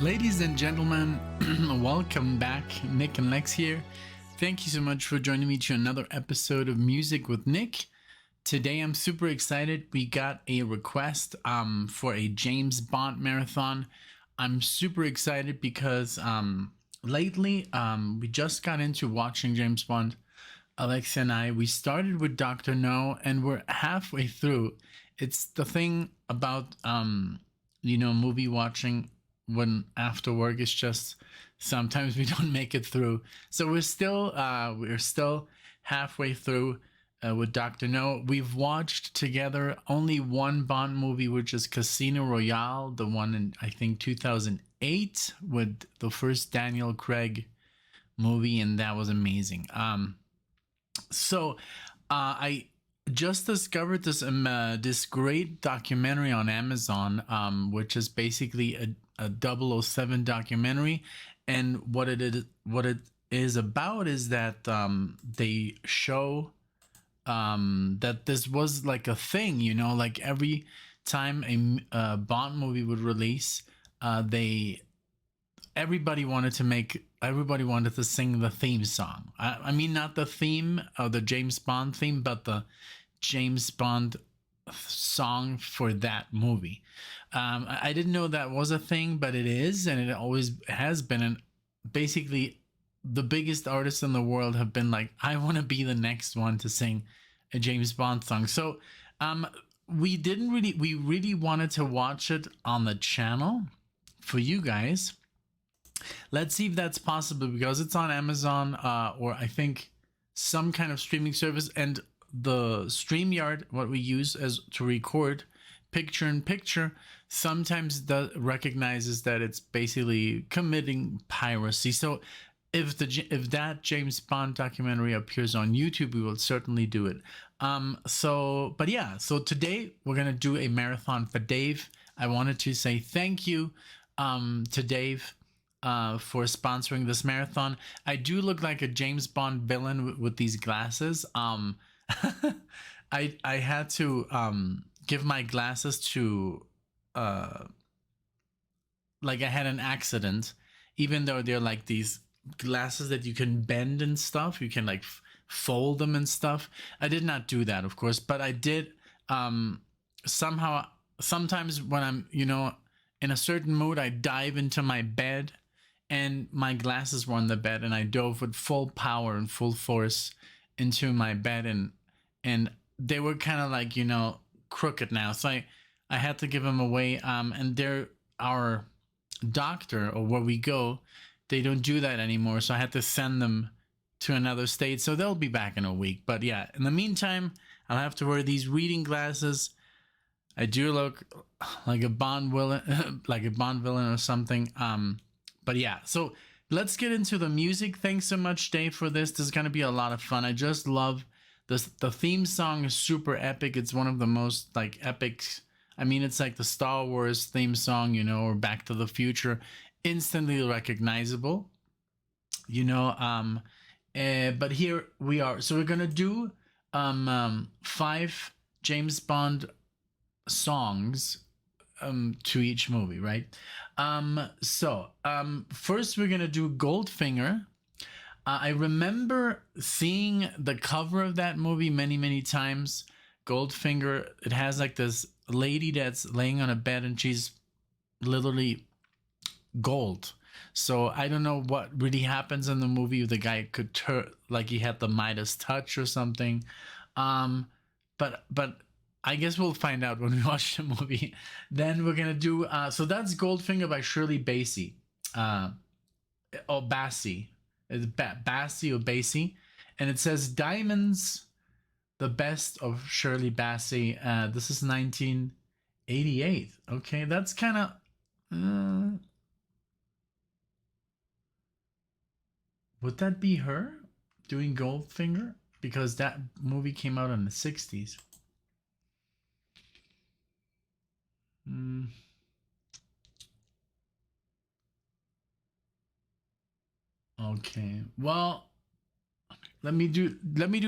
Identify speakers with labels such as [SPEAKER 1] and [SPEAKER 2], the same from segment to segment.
[SPEAKER 1] Ladies and gentlemen, welcome back. Nick and Lex here. Thank you so much for joining me to another episode of Music with Nick. Today I'm super excited. We got a request for a James Bond marathon. I'm super excited because lately we just got into watching James Bond. Alexa and I, we started with Dr. No and we're halfway through. It's the thing about movie watching when after work, it's just sometimes we don't make it through. So we're still halfway through with Dr. No. We've watched together only one Bond movie, which is Casino Royale, the one in I think 2008 with the first Daniel Craig movie, and that was amazing. I just discovered this great documentary on Amazon, which is basically a 007 documentary, and what it is about is that they show that this was like a thing, like every time a Bond movie would release, everybody wanted to sing the theme song. I mean, not the theme of the James Bond theme, but the James Bond song for that movie. I didn't know that was a thing, but it is, and it always has been. And basically, the biggest artists in the world have been like, I want to be the next one to sing a James Bond song. So we really wanted to watch it on the channel for you guys. Let's see if that's possible, because it's on Amazon or I think some kind of streaming service, and the StreamYard, what we use as to record picture in picture, sometimes recognizes that it's basically committing piracy. So if that James Bond documentary appears on YouTube, we will certainly do it. So today we're gonna do a marathon for Dave. I wanted to say thank you to Dave for sponsoring this marathon. I do look like a James Bond villain with these glasses. I had to give my glasses to like I had an accident, even though they're like these glasses that you can bend and stuff, you can like fold them and stuff. I did not do that, of course, but I did somehow. Sometimes when I'm in a certain mood, I dive into my bed, and my glasses were on the bed, and I dove with full power and full force into my bed, and they were kind of like crooked now, so I had to give them away. And they're our doctor, or where we go, they don't do that anymore, so I had to send them to another state, so they'll be back in a week. But yeah, in the meantime, I'll have to wear these reading glasses. I do look like a Bond villain, like a Bond villain or something. But yeah, so let's get into the music. Thanks so much, Dave, for this. This is gonna be a lot of fun. I just love this. The theme song is super epic. It's one of the most like epic. I mean, it's like the Star Wars theme song, or Back to the Future, instantly recognizable. But here we are. So we're gonna do 5 James Bond songs to each movie, right? First we're gonna do Goldfinger. I remember seeing the cover of that movie many times. Goldfinger, it has like this lady that's laying on a bed, and she's literally gold. So I don't know what really happens in the movie. The guy could turn, like he had the Midas touch or something. But I guess we'll find out when we watch the movie. Then we're gonna do so that's Goldfinger by Shirley Bassey. Bassey. It's Bassey or Bassey. And it says Diamonds, the best of Shirley Bassey. This is 1988. Okay, that's kind of would that be her doing Goldfinger? Because that movie came out in the 60s. Okay. Well, let me do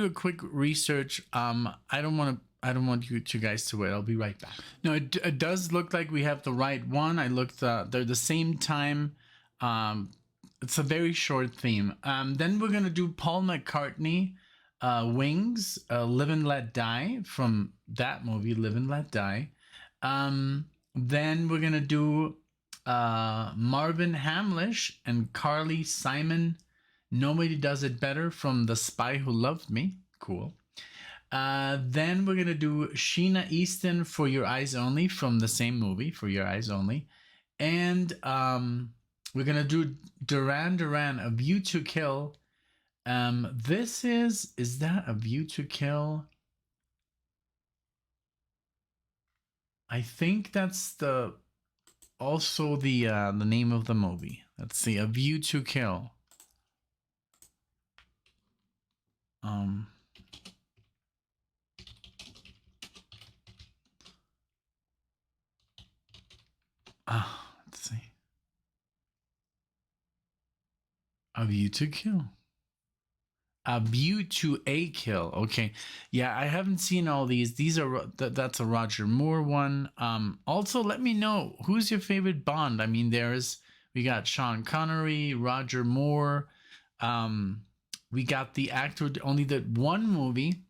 [SPEAKER 1] a quick research. I don't want to. I don't want you guys to wait. I'll be right back. No, it does look like we have the right one. I looked. They're the same time. It's a very short theme. Then we're gonna do Paul McCartney, Wings, Live and Let Die from that movie, Live and Let Die. Then we're gonna do Marvin Hamlish and Carly Simon, Nobody Does It Better from The Spy Who Loved Me. Cool. Then we're gonna do Sheena Easton, For Your Eyes Only from the same movie, For Your Eyes Only. And we're gonna do Duran Duran, A View to Kill. This is that A View to Kill? I think that's also the name of the movie. Let's see, A View to Kill. Let's see. A View to Kill. A View to a Kill. Okay. Yeah, I haven't seen all these. These are that's a Roger Moore one. Also, let me know, who's your favorite Bond? I mean, we got Sean Connery, Roger Moore. We got the actor only did one movie.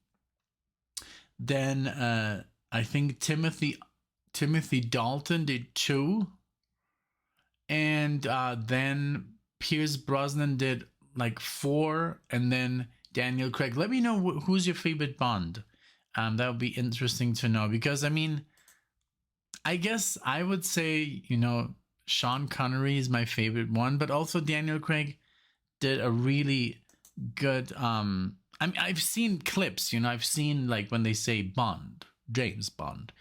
[SPEAKER 1] Then I think Timothy Dalton did 2. And then Pierce Brosnan did like 4, and then Daniel Craig. Let me know who's your favorite Bond. That would be interesting to know, because I mean, I guess I would say, Sean Connery is my favorite one, but also Daniel Craig did a really good I mean, I've seen clips, I've seen like when they say Bond, James Bond,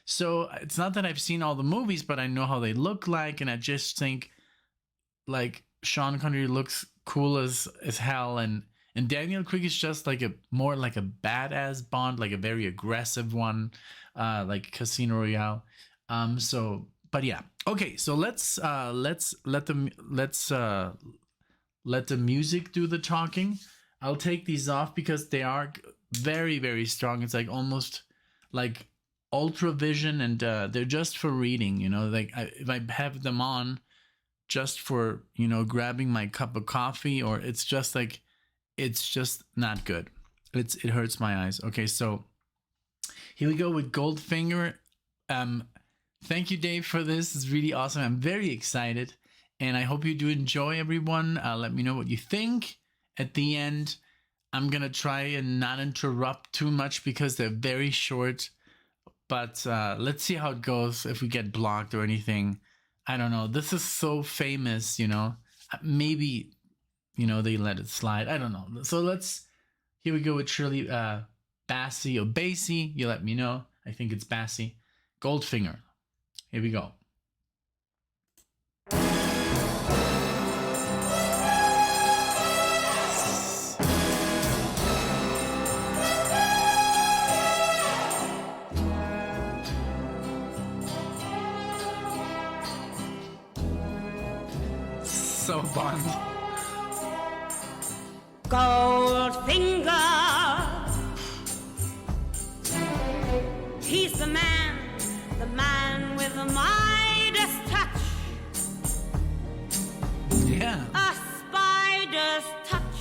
[SPEAKER 1] so it's not that I've seen all the movies, but I know how they look like, and I just think like Sean Connery looks cool as hell, and Daniel Craig is just like more like a badass Bond, like a very aggressive one, like Casino Royale. But yeah, okay, so let's let the music do the talking. I'll take these off because they are very, very strong. It's like almost like ultra vision, and they're just for reading, like if I have them on just for, grabbing my cup of coffee, or it's just not good. It hurts my eyes. Okay, so here we go with Goldfinger. Thank you, Dave, for this. It's really awesome. I'm very excited, and I hope you do enjoy, everyone. Let me know what you think. At the end, I'm gonna try and not interrupt too much because they're very short, but let's see how it goes. If we get blocked or anything, I don't know. This is so famous, maybe, they let it slide. I don't know. So here we go with Shirley Bassey or Bassey. You let me know. I think it's Bassey. Goldfinger. Here we go. So Bond.
[SPEAKER 2] Goldfinger, he's the man with the Midas touch.
[SPEAKER 1] Yeah.
[SPEAKER 2] A spider's touch.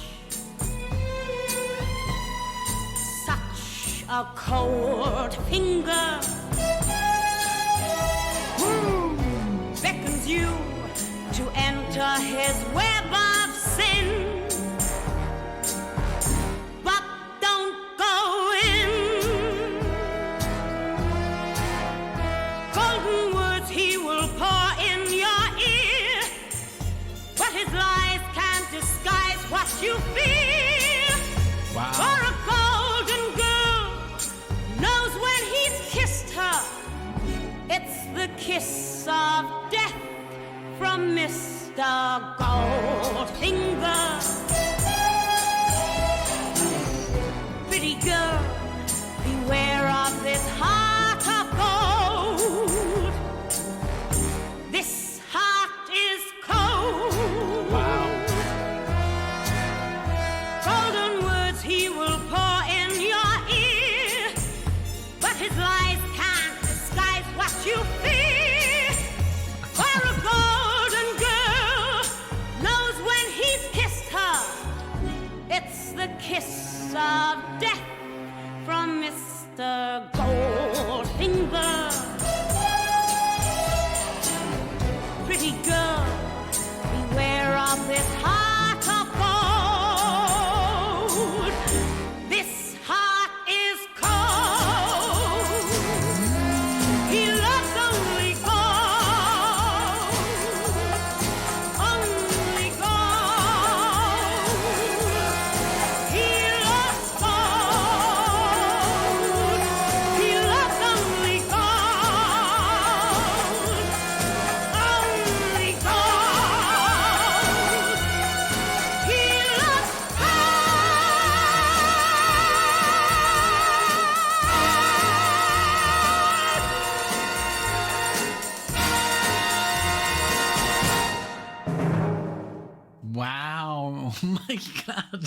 [SPEAKER 2] Such a cold finger beckons you to enter his web of sin. But don't go in. Golden words he will pour in your ear, but his lies can't disguise what you feel.
[SPEAKER 1] Wow.
[SPEAKER 2] For a golden girl knows when he's kissed her, it's the kiss of death from Mr. Goldfinger. Pretty girl, beware of this heart of gold. This heart is cold.
[SPEAKER 1] Wow.
[SPEAKER 2] Golden words he will pour in your ear, of death from Mr. Goldfinger. Pretty girl, beware of this heart of gold. This heart is cold. He loves only gold. Only gold. He loves gold. He loves only gold. Only gold. He loves
[SPEAKER 1] Wow. Oh my God.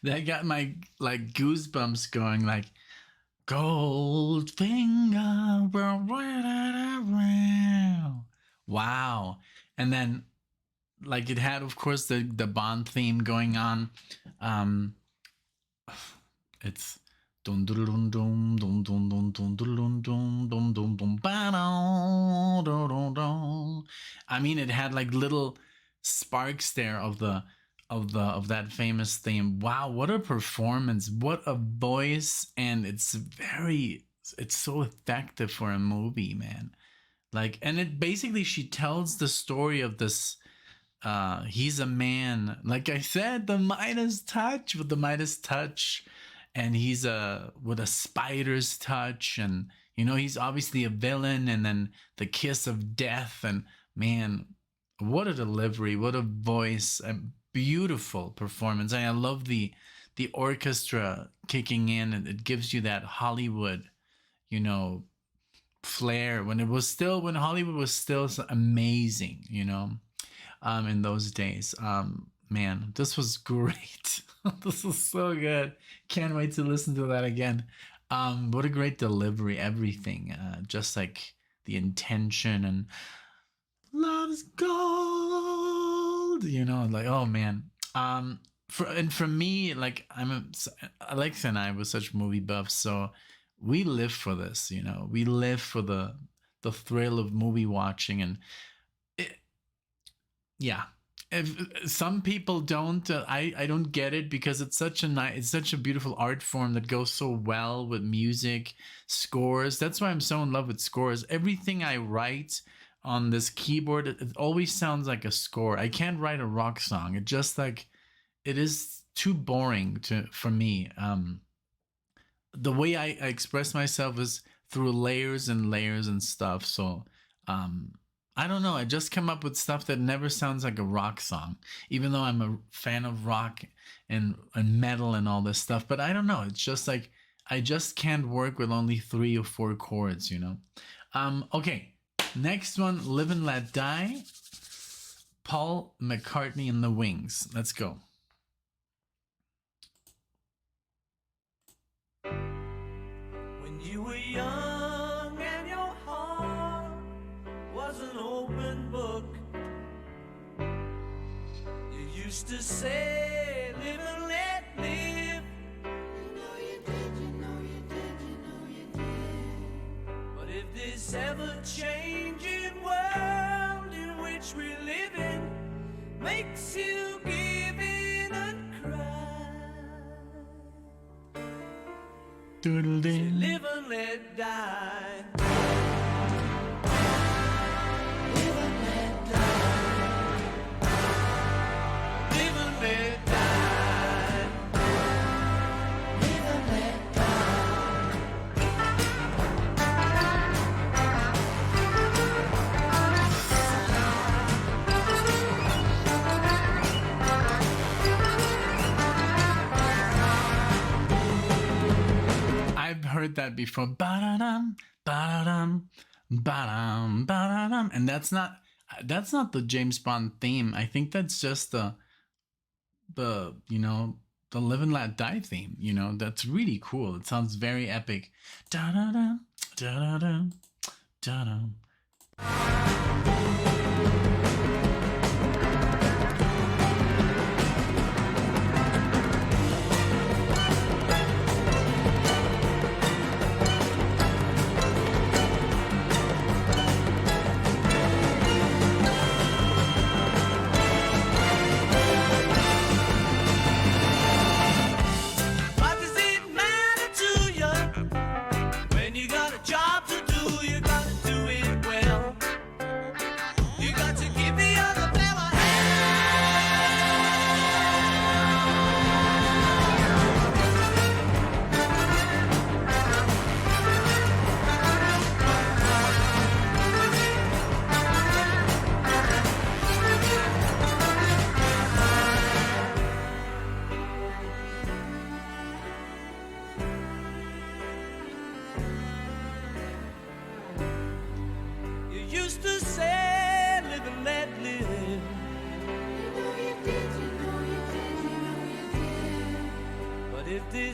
[SPEAKER 1] That got my like goosebumps going like Goldfinger. Wow. And then like it had of course the Bond theme going on. It's dum dum dum dum dum dum dum dum dum dum dum dum dum dum. I mean, it had like little sparks there of that famous theme. Wow, what a performance! What a voice! And it's so effective for a movie, man. Like, and it basically she tells the story of this. He's a man, like I said, the Midas touch with the Midas touch. And he's with a spider's touch, and you know he's obviously a villain, and then the kiss of death, and man, what a delivery, what a voice, a beautiful performance. And I love the orchestra kicking in, and it gives you that Hollywood, you know, flair when Hollywood was still amazing, you know, in those days. Man, this was great. This was so good. Can't wait to listen to that again. What a great delivery, everything. Just like the intention and love's gold, you know, like, oh man. For me, like Alexa and I were such movie buffs, so we live for this, you know. We live for the thrill of movie watching, and yeah. If some people don't, I don't get it, because it's such a beautiful art form that goes so well with music, scores. That's why I'm so in love with scores. Everything I write on this keyboard, it always sounds like a score. I can't write a rock song. It just like, it is too boring for me. The way I express myself is through layers and layers and stuff. So, I don't know. I just come up with stuff that never sounds like a rock song, even though I'm a fan of rock and metal and all this stuff. But I don't know. It's just like, I just can't work with only 3 or 4 chords, you know? Okay. Next one, Live and Let Die. Paul McCartney and the Wings. Let's go.
[SPEAKER 3] When you were young and your heart was an open book, you used to say, live and let live. You know you did, you know you did, you know you did. But if this ever-changing world in which we live in makes you give in and cry, say, live and let die. Live and let die. Live and let die. Live and let
[SPEAKER 1] I've heard that before. Ba-da-dum, ba-da-dum, ba-dum, ba-da-dum. And that's not the James Bond theme. I think that's just the you know, the Live and Let Die theme. You know, that's really cool. It sounds very epic. Da-da-dum, da-da-dum, da-dum.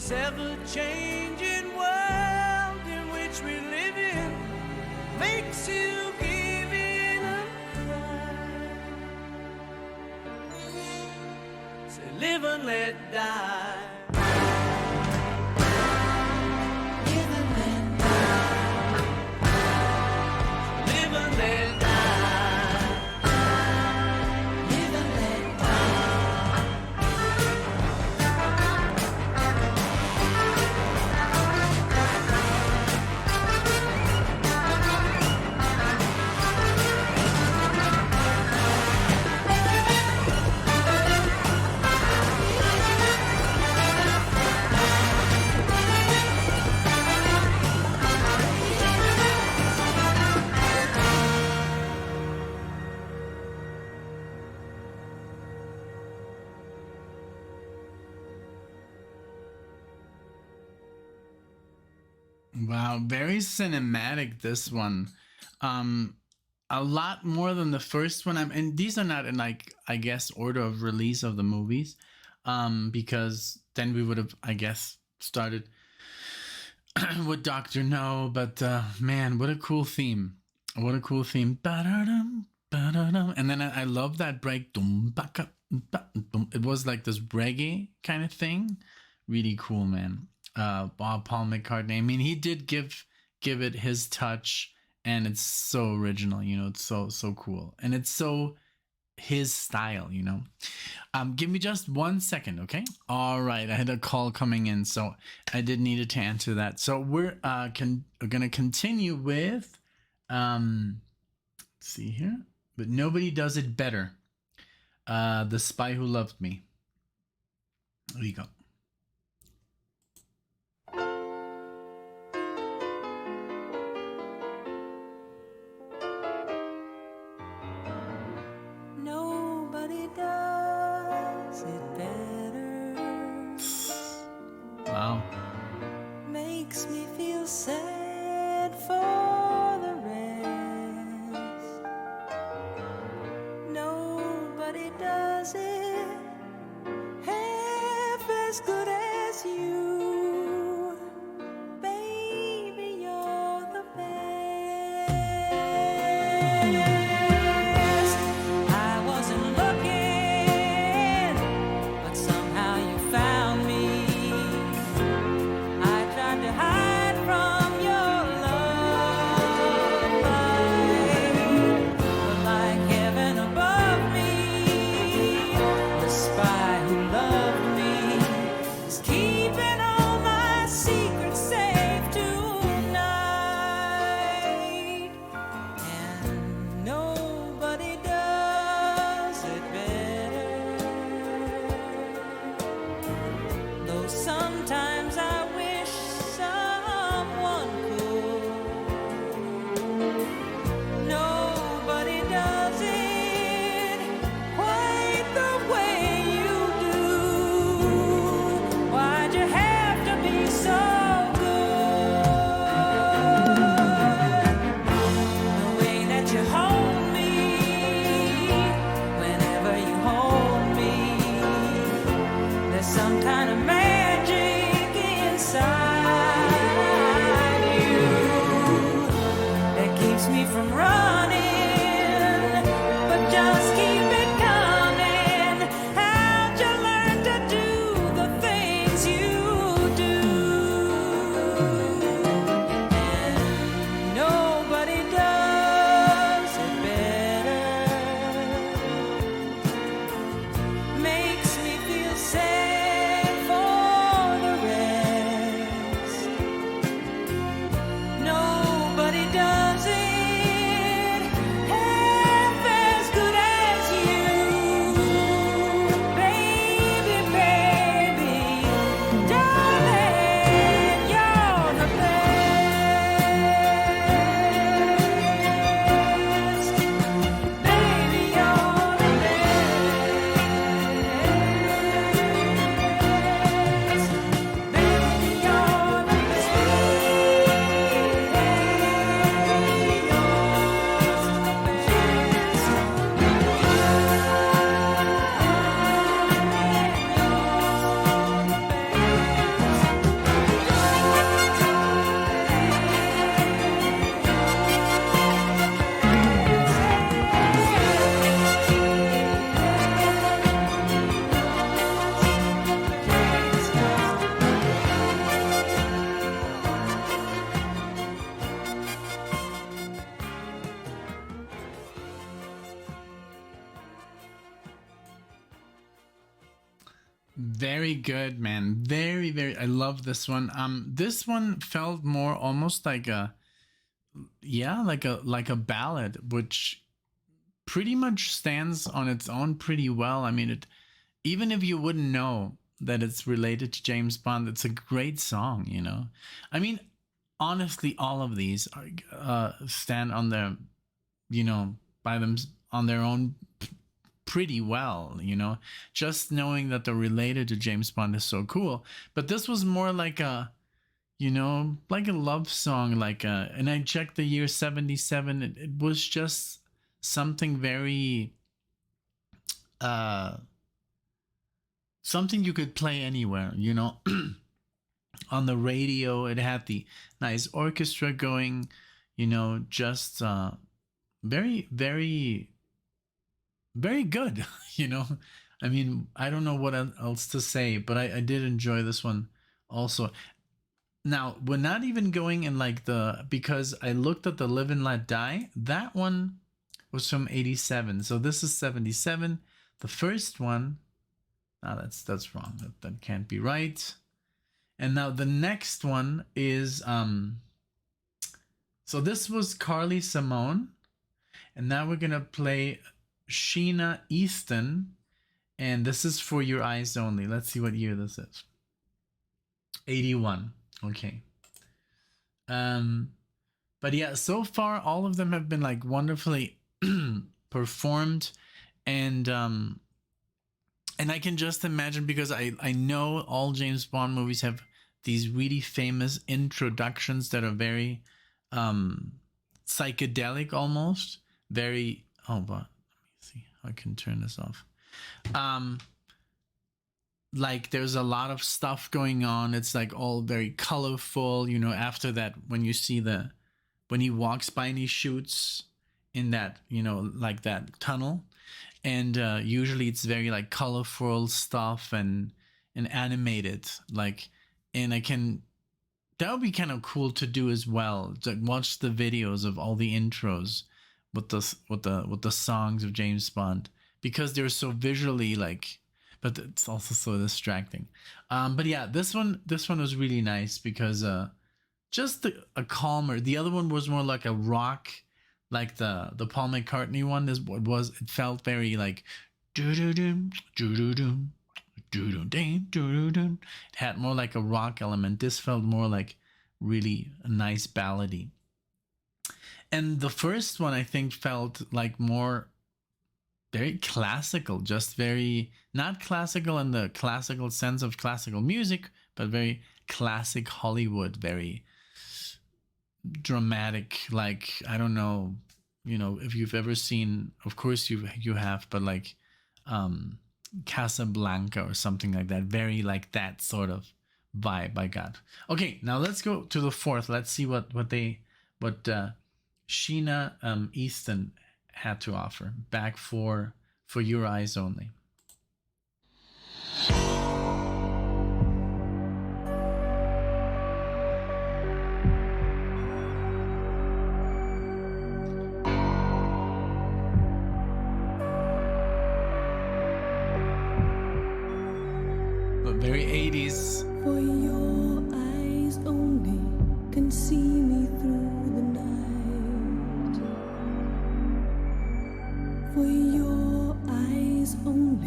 [SPEAKER 3] this ever-changing world in which we live in makes you give in a cry. Say, live and let die. Live and let die. Live and let die. Live and let die.
[SPEAKER 1] Wow, very cinematic this one. A lot more than the first one. And these are not in like I guess order of release of the movies. Because then we would have, I guess, started with Doctor No, but man, what a cool theme. What a cool theme. Ba-da-dum, ba-da-dum. And then I love that break. Dum, ba-ka, ba-dum. It was like this reggae kind of thing. Really cool, man. Paul McCartney. I mean, he did give it his touch, and it's so original, you know. It's so cool, and it's so his style, you know. Give me just 1 second, okay? All right, I had a call coming in, so I did need to answer that. So we're gonna continue with let's see here, but nobody does it better. The Spy Who Loved Me. There you go.
[SPEAKER 2] Nobody does it better.
[SPEAKER 1] Wow.
[SPEAKER 2] Makes me feel sad for the rest. Nobody does it half as good as you. Baby, you're the best. I wasn't looking, but somehow you found me. I tried to hide from your love, but like heaven above me, the spy who loved me is keeping all my secrets safe tonight. And nobody does it better. Though sometimes I wish someone could. Nobody does it quite the way you do. Why'd you have to be so good? The way that you hold me, whenever you hold me, there's some kind of magic inside you that keeps me from running, but just keep it coming. How'd you learn to do the things you do? And nobody does it better. Makes me feel sad for the rest. Nobody does it
[SPEAKER 1] Very good, man. Very, very. I love this one. This one felt more almost like a, yeah, like a ballad, which pretty much stands on its own pretty well. I mean, it, even if you wouldn't know that it's related to James Bond, it's a great song, you know. I mean, honestly, all of these stand on their, you know, by them on their own pretty well, you know. Just knowing that they're related to James Bond is so cool. But this was more like a, you know, like a love song, like a, and I checked the year 77. It was just something very something you could play anywhere, you know. On the radio, it had the nice orchestra going, you know, just very, very, very good, you know. I mean, I don't know what else to say, but I did enjoy this one also. Now, we're not even going in like the, because I looked at the Live and Let Die. That one was from 87. So this is 77. The first one, that's wrong. That can't be right. And now the next one is so this was Carly Simone, and now we're gonna play Sheena Easton, and this is For Your Eyes Only. Let's see what year this is. 81. Okay. But yeah, so far all of them have been like wonderfully performed, and I can just imagine, because I know all James Bond movies have these really famous introductions that are very psychedelic, almost very, oh, but let me see how I can turn this off. Like there's a lot of stuff going on. It's like all very colorful, you know. After that, when you see when he walks by and he shoots in that, you know, like that tunnel, and usually it's very like colorful stuff and animated, like, and that would be kind of cool to do as well, to watch the videos of all the intros with the songs of James Bond, because they're so visually like, but it's also so distracting. But yeah, this one was really nice because just a calmer. The other one was more like a rock, like the Paul McCartney one is what was. It felt very like do do do do do do do do do do. It had more like a rock element. This felt more like really a nice ballady. And the first one I think felt like more very classical, just very not classical in the classical sense of classical music, but very classic Hollywood, very dramatic. Like, I don't know, you know, if you've ever seen, of course you have, but like Casablanca or something like that, very like that sort of vibe I got. Okay, now let's go to the fourth. Let's see what Sheena Easton had to offer. Back for Your Eyes Only. But very 80s.
[SPEAKER 2] For your eyes only can see me through the night. For your eyes only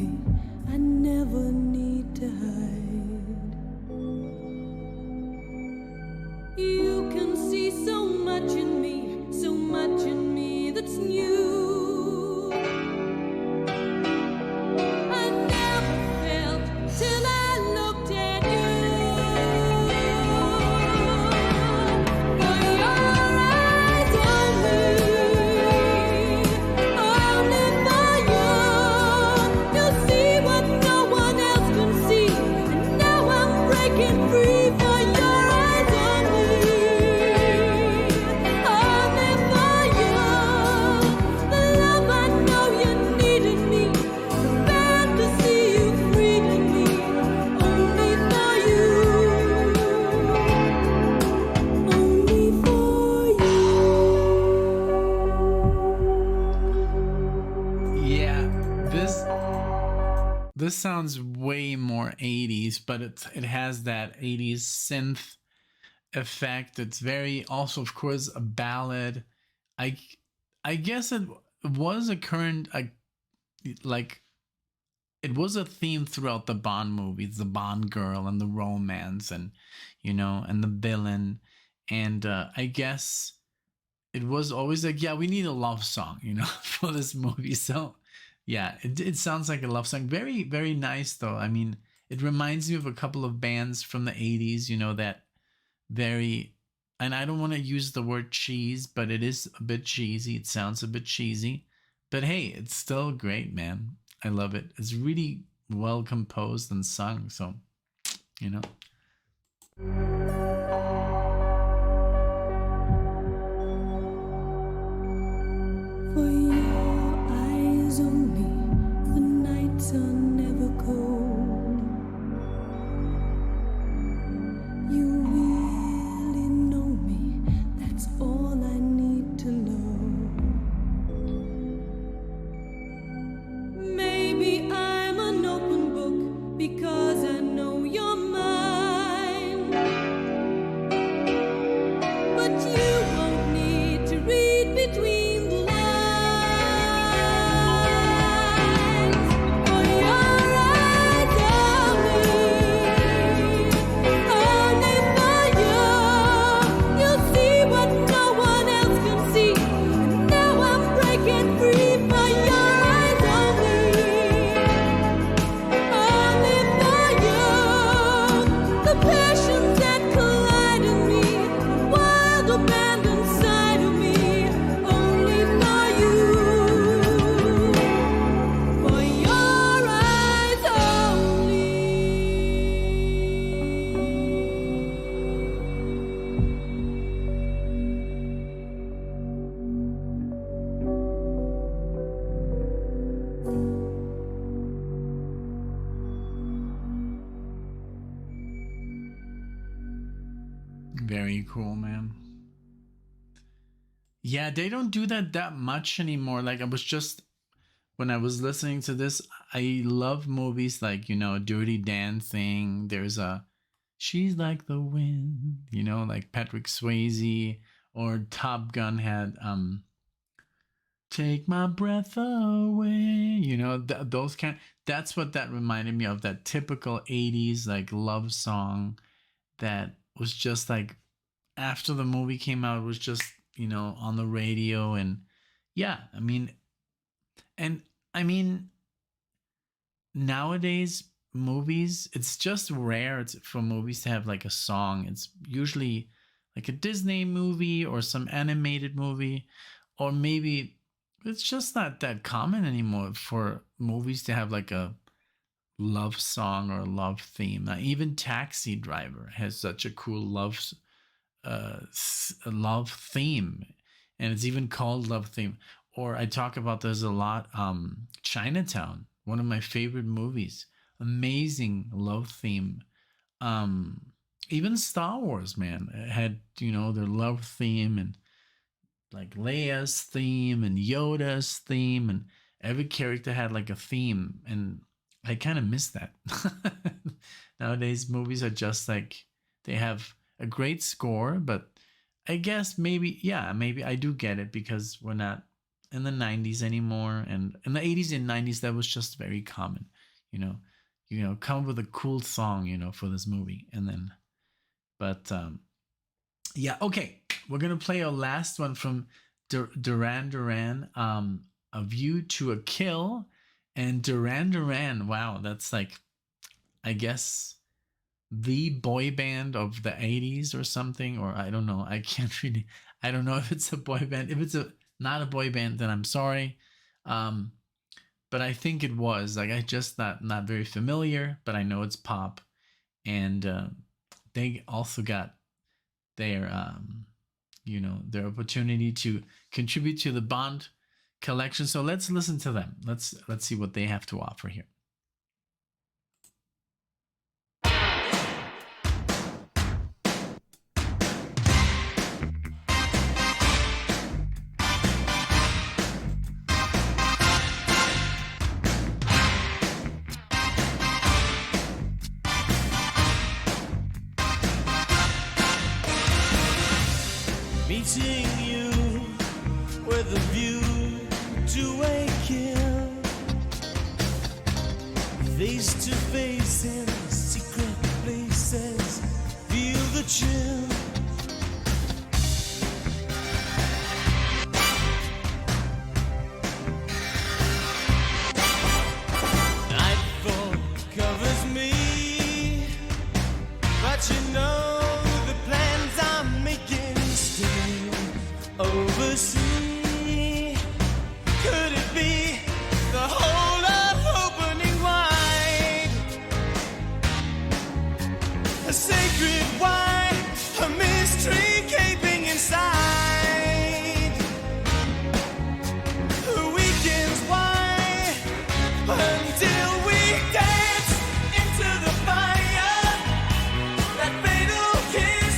[SPEAKER 1] this sounds way more 80s, but it has that 80s synth effect. It's very also, of course, a ballad. I I guess it was a current like it was a theme throughout the Bond movies, the Bond girl and the romance, and and the villain, and I guess it was always like, yeah, we need a love song, for this movie. So yeah, it sounds like a love song. Very, very nice though. I mean, it reminds me of a couple of bands from the 80s, that very, and I don't want to use the word cheese, but it is a bit cheesy. It sounds a bit cheesy, but hey, it's still great, man. I love it. It's really well composed and sung. So,
[SPEAKER 2] For your eyes only, the nights are never cold. You really know me, that's all I need to know. Maybe I'm an open book because I know you're mine. But you won't need to read between the lines. For your eyes on me, only for you. You'll see what no one else can see. And now I'm breaking free for your eyes only for you. The passions that collide in me, wild abandon side of me, only for you. For your eyes only.
[SPEAKER 1] very cool, man. Yeah, they don't do that much anymore. Like, when I was listening to this, I love movies like, Dirty Dancing. There's She's Like the Wind, like Patrick Swayze, or Top Gun had Take My Breath Away, those that's what that reminded me of, that typical 80s like love song that was just like, after the movie came out, it was just, on the radio. And yeah, I mean, nowadays movies, it's just rare for movies to have like a song. It's usually like a Disney movie or some animated movie, or maybe it's just not that common anymore for movies to have like a love song or a love theme. Even Taxi Driver has such a cool love theme, and it's even called love theme. Or I talk about this a lot. Chinatown, one of my favorite movies, amazing love theme. Even Star Wars, man, had their love theme, and like Leia's theme and Yoda's theme, and every character had like a theme, and I kind of miss that. Nowadays movies are just like, they have a great score, but I guess maybe I do get it, because we're not in the 90s anymore, and in the 80s and 90s that was just very common. Come up with a cool song for this movie, and then yeah, okay, we're gonna play our last one from Duran Duran, A View to a Kill. And Duran Duran, wow, that's like, I guess, the boy band of the 80s or something, or I don't know. I don't know if it's a boy band. If it's not a boy band, then I'm sorry. But I think it was. Like, I just not very familiar, but I know it's pop. And they also got their their opportunity to contribute to the Bond collection. So let's listen to them. Let's see what they have to offer here.
[SPEAKER 3] you with a view to a kill. Face to face in secret places, feel the chill. Nightfall covers me, but you know the plans I'm making still oversee. Could it be the whole of opening wide? A sacred wine, a mystery gaping inside. Weekends why until we dance into the fire. That fatal kiss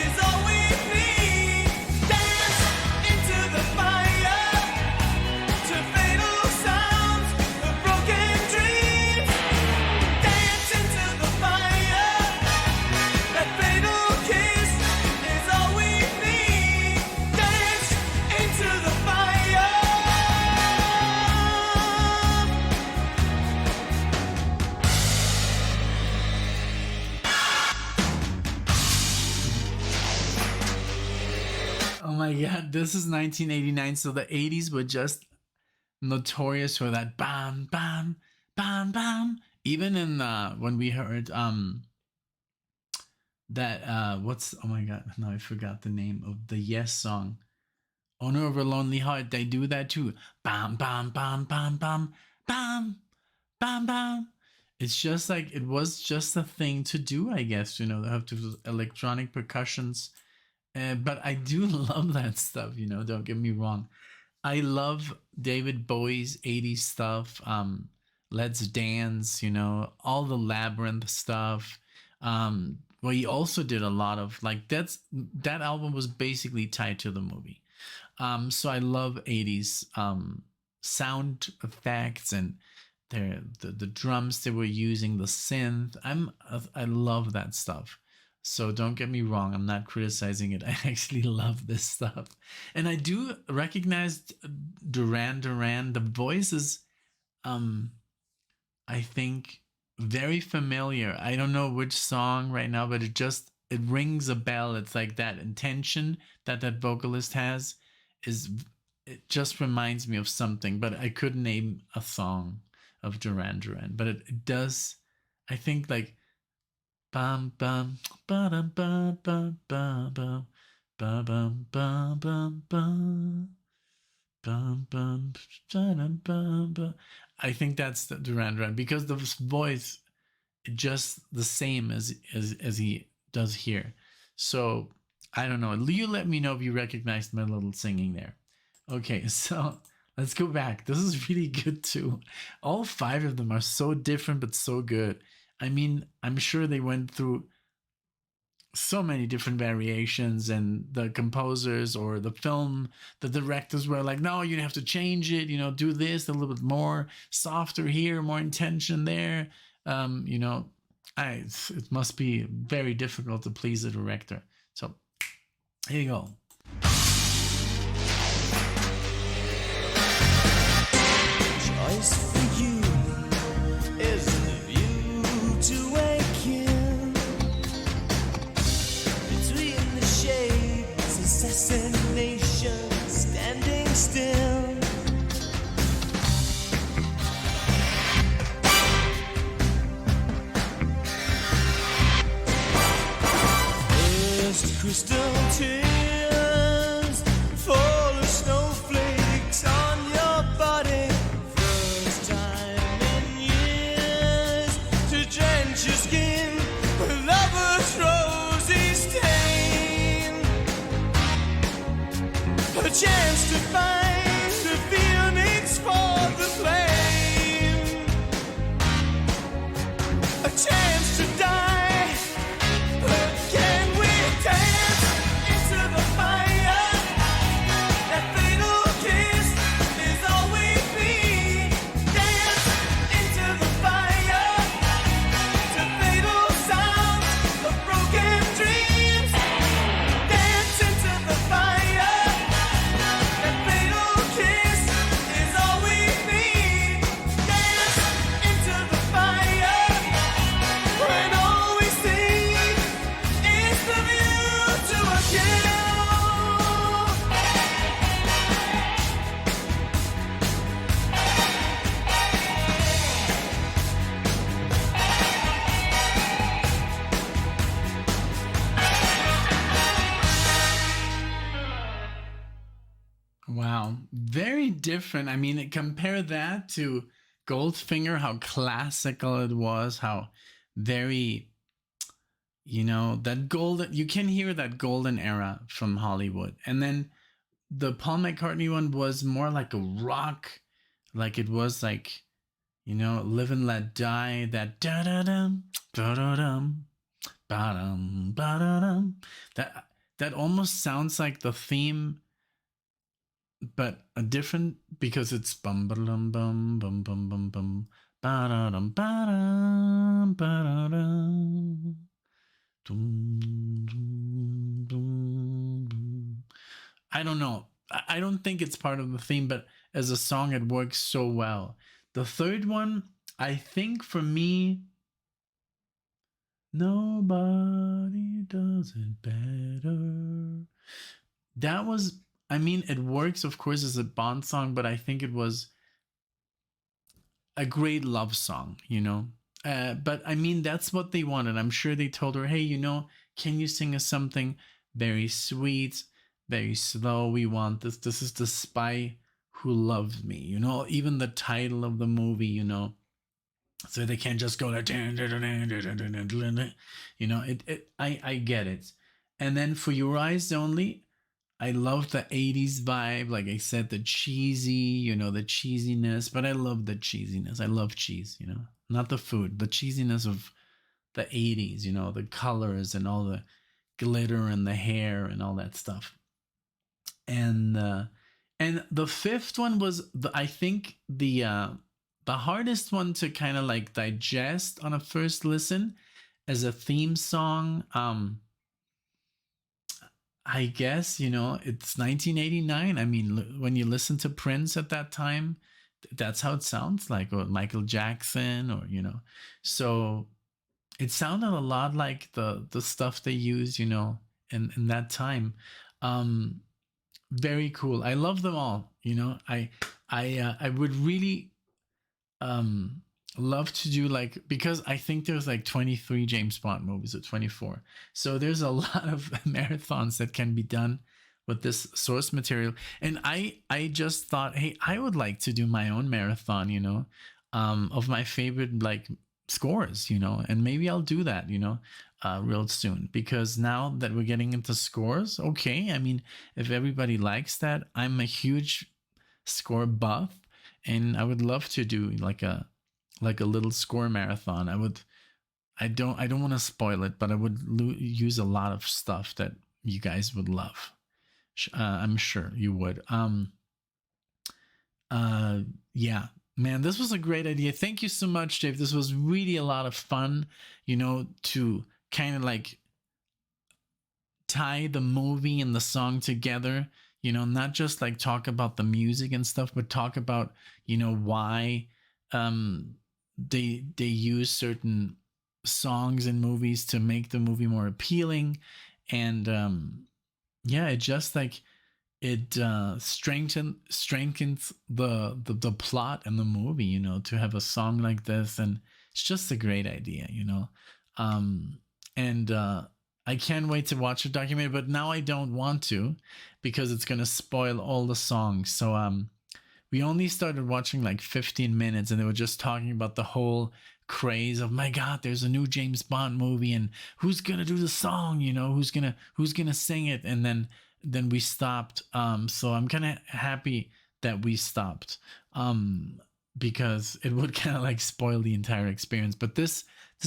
[SPEAKER 3] is all we need. Dance into the fire to fatal sounds of broken dreams. Dance into the fire. That fatal kiss is all we need. Dance into the fire.
[SPEAKER 1] Oh my god, this is 1989, so the 80s were just notorious for that bam bam bam bam. Even in when we heard that what's, oh my god, no, I forgot the name of the Yes song. Owner of a Lonely Heart, they do that too. Bam bam bam bam bam bam bam bam. It's just like it was just a thing to do, I guess, you know, they have to electronic percussions. But I do love that stuff, you know, don't get me wrong. I love David Bowie's 80s stuff. Let's Dance, you know, all the Labyrinth stuff. Well, he also did a lot of like that album was basically tied to the movie. So I love 80s sound effects and the drums they were using, the synth. I love that stuff. So don't get me wrong, I'm not criticizing it. I actually love this stuff. And I do recognize Duran Duran. The voice is I think very familiar. I don't know which song right now, but it rings a bell. It's like that intention that vocalist has it just reminds me of something, but I couldn't name a song of Duran Duran. But it does, I think, like bum bum ba dum ba ba ba ba ba bum bum bum bum bum bum bum bum bum. I think that's the Duran Duran because the voice just the same as he does here. So I don't know. You let me know if you recognized my little singing there. Okay, so let's go back. This is really good too. All 5 of them are so different but so good. I mean, I'm sure they went through so many different variations, and the composers or the film, the directors were like, no, you have to change it, you know, do this a little bit more softer here, more intention there. You know, it must be very difficult to please the director. So here you go.
[SPEAKER 3] Choice for you is the view to a kill. Between the shades, assassination, standing still. First crystal tears fall as snowflakes on your body. First time in years to drench your skin with lover's rosy stain. A chance to find the phoenix for the flame. A chance to die. But can we dance into the fire? That fatal kiss is all we need. Dance into the fire to fatal sounds of broken dreams. Dance into the fire.
[SPEAKER 1] Wow, very different. I mean, compare that to Goldfinger, how classical it was, how very, that golden, you can hear that golden era from Hollywood. And then the Paul McCartney one was more like a rock, like it was like, Live and Let Die, that da da dum, da da dum, ba dum, ba da dum. That almost sounds like the theme, but a different, because it's bum ba dum bum bum bum bum bum ba da dum ba dum ba da dum. Dum, dum, dum, dum. I don't know. I don't think it's part of the theme, but as a song, it works so well. The third one, I think for me, nobody does it better. That was, I mean, it works, of course, as a Bond song, but I think it was a great love song, But I mean, that's what they wanted. I'm sure they told her, hey, can you sing us something very sweet, very slow? We want this. This is the spy who loves me, even the title of the movie, so they can't just go like, I get it. And then For Your Eyes Only, I love the 80s vibe. Like I said, the cheesy, the cheesiness, but I love the cheesiness. I love cheese, not the food, the cheesiness of the 80s, the colors and all the glitter and the hair and all that stuff. And the fifth one was I think the hardest one to kind of like digest on a first listen as a theme song. I guess, it's 1989. I mean, when you listen to Prince at that time, that's how it sounds like, or Michael Jackson, or, So it sounded a lot like the stuff they used, in that time. Very cool. I love them all, I would really love to do, like, because I think there's like 23 James Bond movies, or 24, so there's a lot of marathons that can be done with this source material. And I just thought, hey, I would like to do my own marathon, of my favorite like scores, and maybe I'll do that, real soon, because now that we're getting into scores, okay, I mean, if everybody likes that, I'm a huge score buff, and I would love to do like a little score marathon. I don't want to spoil it, but I would use a lot of stuff that you guys would love. I'm sure you would. Yeah, man, this was a great idea. Thank you so much, Dave. This was really a lot of fun, to kind of like tie the movie and the song together, not just like talk about the music and stuff, but talk about, why they use certain songs in movies to make the movie more appealing. And yeah, it just like it strengthens the plot and the movie, to have a song like this. And it's just a great idea, and I can't wait to watch the documentary, but now I don't want to, because it's gonna spoil all the songs. So we only started watching like 15 minutes, and they were just talking about the whole craze of, my God, there's a new James Bond movie, and who's gonna do the song, who's gonna sing it. And then we stopped. So I'm kind of happy that we stopped, because it would kind of like spoil the entire experience. But this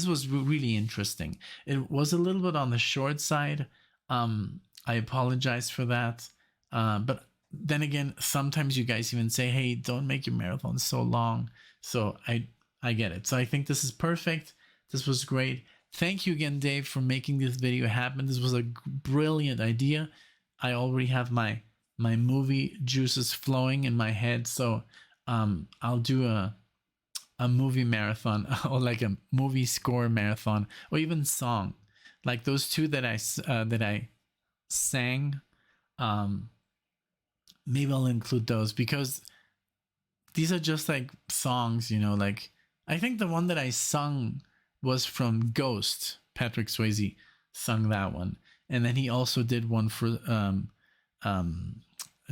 [SPEAKER 1] was really interesting. It was a little bit on the short side. I apologize for that. But then again, sometimes you guys even say, hey, don't make your marathon so long. So I get it. So I think this is perfect. This was great. Thank you again, Dave, for making this video happen. This was a brilliant idea. I already have my movie juices flowing in my head. So I'll do a movie marathon, or like a movie score marathon, or even song, like those two that I sang. Maybe I'll include those, because these are just like songs, like I think the one that I sung was from Ghost. Patrick Swayze sung that one, and then he also did one for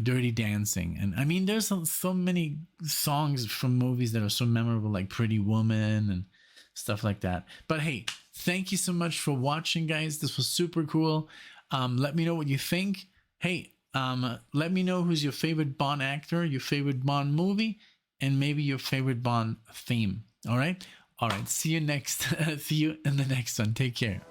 [SPEAKER 1] Dirty Dancing. And I mean, there's so many songs from movies that are so memorable, like Pretty Woman and stuff like that. But hey, thank you so much for watching, guys. This was super cool. Let me know what you think. Hey, let me know who's your favorite Bond actor, your favorite Bond movie, and maybe your favorite Bond theme. All right. See you next. See you in the next one. Take care.